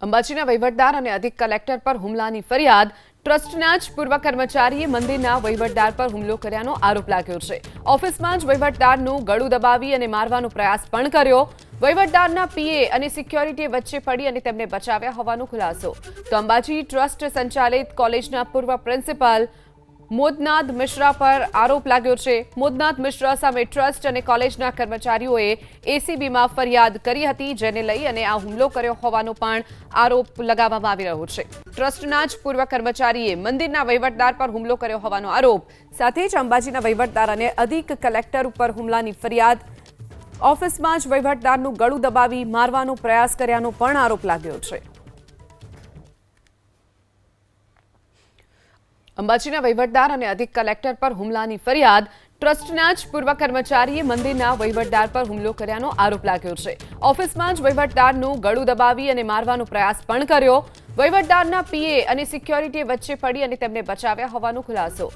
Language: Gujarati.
અંબાજીના વહીવટદાર અને અધિક કલેક્ટર પર હુમલાની ફરિયાદ ટ્રસ્ટના જ પૂર્વ કર્મચારીએ મંદિરના વહીવટદાર પર હુમલો કર્યાનો આરોપ લાગ્યો છે। ઓફિસમાં જ વહીવટદારનું ગળું દબાવી અને મારવાનો પ્રયાસ પણ કર્યો। વહીવટદારના પીએ અને સિક્યોરિટી વચ્ચે પડી અને તેમને બચાવ્યા હોવાનો ખુલાસો। તો અંબાજી ટ્રસ્ટ સંચાલિત કોલેજના પૂર્વ પ્રિન્સિપાલ મોદનાથ મિશ્રા પર આરોપ લાગ્યો છે। મોદનાથ મિશ્રા સામે ટ્રસ્ટ અને કોલેજના કર્મચારીઓએ એસીબીમાં ફરિયાદ કરી હતી, જેને લઈ અને આ હુમલો કર્યો હોવાનો પણ આરોપ લગાવવામાં આવી રહ્યો છે। ટ્રસ્ટના જ પૂર્વ કર્મચારીએ મંદિરના વહીવટદાર પર હુમલો કર્યો હોવાનો આરોપ, સાથે જ અંબાજીના વહીવટદાર અને અધિક કલેક્ટર ઉપર હુમલાની ફરિયાદ, ઓફિસમાં જ વહીવટદારનું ગળું દબાવી મારવાનો પ્રયાસ કર્યાનો પણ આરોપ લાગ્યો છે। અંબાજીના વહીવટદાર અને અધિક કલેક્ટર પર હુમલાની ફરિયાદ ટ્રસ્ટના જ પૂર્વ કર્મચારીએ મંદિરના વહીવટદાર પર હુમલો કર્યાનો આરોપ લાગ્યો છે। ઓફિસમાં જ વહીવટદારનું ગળું દબાવી અને મારવાનો પ્રયાસ પણ કર્યો। વહીવટદારના પીએ અને સિક્યોરિટી વચ્ચે પડી અને તેમને બચાવ્યા હોવાનો ખુલાસો।